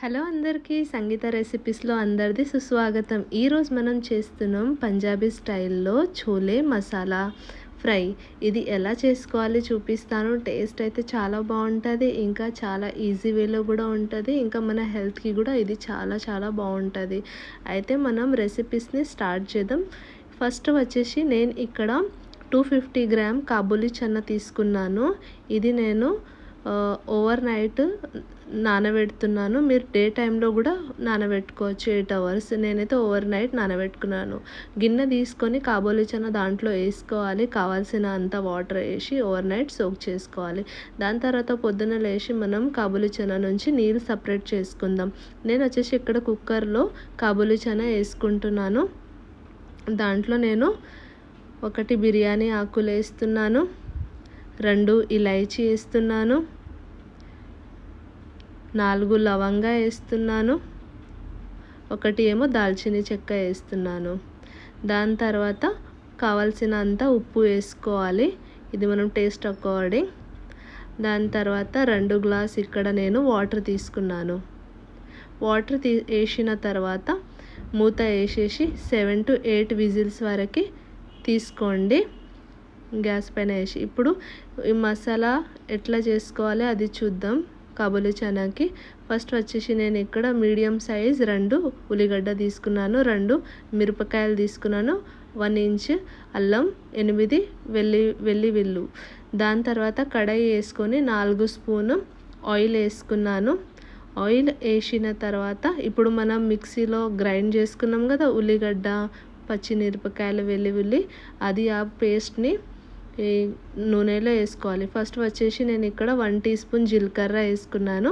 Hello అందరికీ సంగీత రెసిపీస్లో అందరిది సుస్వాగతం. ఈరోజు మనం చేస్తున్నాం పంజాబీ స్టైల్లో ఛోలే మసాలా ఫ్రై. ఇది ఎలా చేసుకోవాలి చూపిస్తాను. టేస్ట్ అయితే చాలా బాగుంటుంది, ఇంకా చాలా ఈజీ వేలో కూడా ఉంటుంది, ఇంకా మన హెల్త్కి కూడా ఇది చాలా చాలా బాగుంటుంది. అయితే మనం రెసిపీస్ని స్టార్ట్ చేద్దాం. ఫస్ట్ వచ్చేసి నేను ఇక్కడ 250 గ్రామ్ కాబూలీ చన్న తీసుకున్నాను. ఇది నేను ఓవర్ నైట్ నానబెడుతున్నాను. మీరు డే టైంలో కూడా నానబెట్టుకోవచ్చు 8 అవర్స్. నేనైతే ఓవర్ నైట్ నానబెట్టుకున్నాను. గిన్నె తీసుకొని కాబూలీ చన్న దాంట్లో వేసుకోవాలి. కావాల్సిన అంత వాటర్ వేసి ఓవర్ నైట్ సోక్ చేసుకోవాలి. దాని తర్వాత పొద్దున్న లేచి మనం కాబూలీ చన్న నుంచి నీళ్ళు సపరేట్ చేసుకుందాం. నేను వచ్చేసి ఇక్కడ కుక్కర్లో కాబూలీ చన్న వేసుకుంటున్నాను. దాంట్లో నేను 1 బిర్యానీ ఆకులు వేస్తున్నాను, 2 ఇలైచీ వేస్తున్నాను, 4 లవంగా వేస్తున్నాను, 1 ఏమో దాల్చిన చెక్క వేస్తున్నాను. దాని తర్వాత కావాల్సినంత ఉప్పు వేసుకోవాలి. ఇది మనం టేస్ట్ అకార్డింగ్. దాని తర్వాత 2 గ్లాస్ ఇక్కడ నేను వాటర్ తీసుకున్నాను. వాటర్ వేసిన తర్వాత మూత వేసేసి 7 to 8 విజిల్స్ వరకు తీసుకోండి గ్యాస్ పైన వేసి. ఇప్పుడు ఈ మసాలా ఎట్లా చేసుకోవాలి అది చూద్దాం. కాబూలీ చనాకి ఫస్ట్ వచ్చేసి నేను ఇక్కడ మీడియం సైజ్ 2 ఉల్లిగడ్డ తీసుకున్నాను, 2 మిరపకాయలు తీసుకున్నాను, 1 ఇంచ్ అల్లం, 8 వెల్లుల్లి. దాని తర్వాత కడాయి వేసుకొని 4 స్పూను ఆయిల్ వేసుకున్నాను. ఆయిల్ వేసిన తర్వాత ఇప్పుడు మనం మిక్సీలో గ్రైండ్ చేసుకున్నాం కదా ఉల్లిగడ్డ, పచ్చిమిరపకాయలు, వెల్లుల్లి, అది ఆ పేస్ట్ని ఈ నూనెలో వేసుకోవాలి. ఫస్ట్ వచ్చేసి నేను ఇక్కడ 1 టీ స్పూన్ జీలకర్ర వేసుకున్నాను.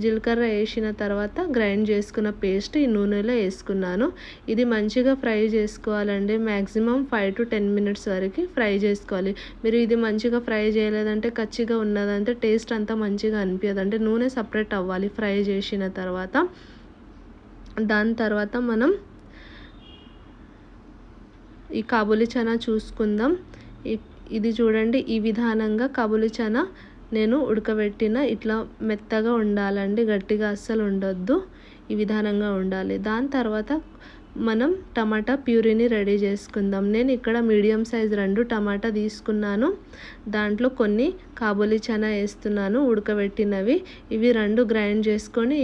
జీలకర్ర వేసిన తర్వాత గ్రైండ్ చేసుకున్న పేస్ట్ ఈ నూనెలో వేసుకున్నాను. ఇది మంచిగా ఫ్రై చేసుకోవాలండి. మ్యాక్సిమం 5 to 10 మినిట్స్ వరకు ఫ్రై చేసుకోవాలి. మీరు ఇది మంచిగా ఫ్రై చేయలేదంటే కచ్చిగా ఉన్నదంటే టేస్ట్ అంతా మంచిగా అనిపించదు. అంటే నూనె సపరేట్ అవ్వాలి ఫ్రై చేసిన తర్వాత. దాని తర్వాత మనం ఈ కాబూలీ చనా చూసుకుందాం. ఇది చూడండి, ఈ విధానంగా కాబూలీ చనా నేను ఉడకబెట్టిన ఇట్లా మెత్తగా ఉండాలండి, గట్టిగా అస్సలు ఉండొద్దు, ఈ విధానంగా ఉండాలి. దాని తర్వాత మనం టమాటా ప్యూరీని రెడీ చేసుకుందాం. నేను ఇక్కడ మీడియం సైజ్ 2 టమాటా తీసుకున్నాను. దాంట్లో కొన్ని కాబూలీ చనా వేస్తున్నాను ఉడకబెట్టినవి. ఇవి 2 గ్రైండ్ చేసుకొని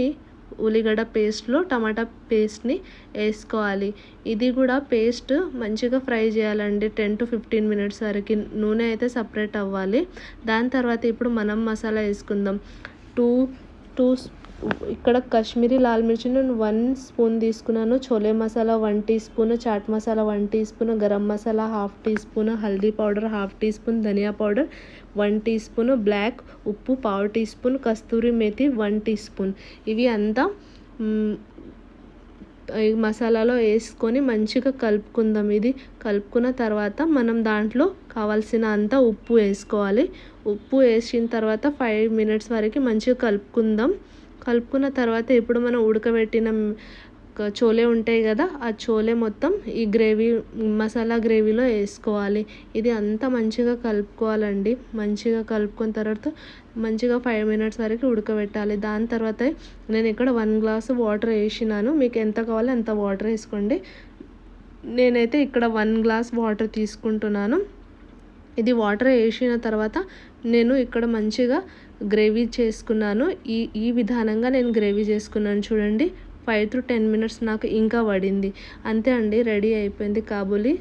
ఉల్లిగడ్డ పేస్ట్లో టమాటా పేస్ట్ని వేసుకోవాలి. ఇది కూడా పేస్ట్ మంచిగా ఫ్రై చేయాలండి 10 to 15 మినిట్స్ వరకు. నూనె అయితే సపరేట్ అవ్వాలి. దాని తర్వాత ఇప్పుడు మనం మసాలా వేసుకుందాం. ఇక్కడ కాశ్మీరీ లాల్ మిర్చి నేను 1 స్పూన్ తీసుకున్నాను, chole masala 1 teaspoon, chaat masala 1 teaspoon, garam masala 1/2 teaspoon, haldi powder 1/2 teaspoon, dhaniya powder 1 teaspoon, black ఉప్పు 1/2 teaspoon, kasuri methi 1 teaspoon. ఇవి అంతా ఈ మసాలాలో వేసుకొని మంచిగా కలుపుకుందాం. ఇది కలుపుకున్న తర్వాత మనం దాంట్లో కావాల్సిన అంత ఉప్పు వేసుకోవాలి. ఉప్పు వేసిన తర్వాత 5 మినిట్స్ వరకు మంచిగా కలుపుకుందాం. కలుపుకున్న తర్వాత ఇప్పుడు మనం ఉడకబెట్టిన చోలే ఉంటాయి కదా, ఆ చోలే మొత్తం ఈ మసాలా గ్రేవీలో వేసుకోవాలి. ఇది అంతా మంచిగా కలుపుకోవాలండి. మంచిగా కలుపుకున్న తర్వాత మంచిగా 5 మినిట్స్ వరకు ఉడకబెట్టాలి. దాని తర్వాత నేను ఇక్కడ 1 గ్లాసు వాటర్ వేసినాను. మీకు ఎంత కావాలో అంత వాటర్ వేసుకోండి. నేనైతే ఇక్కడ 1 గ్లాస్ వాటర్ తీసుకుంటున్నాను. ఇది వాటర్ వేసిన తర్వాత నేను ఇక్కడ మంచిగా గ్రేవీ చేసుకున్నాను. ఈ విధానంగా నేను గ్రేవీ చేసుకున్నాను. చూడండి 5 to 10 మినిట్స్ నాకు ఇంకా పడింది. అంతే అండి, రెడీ అయిపోయింది కాబూలీ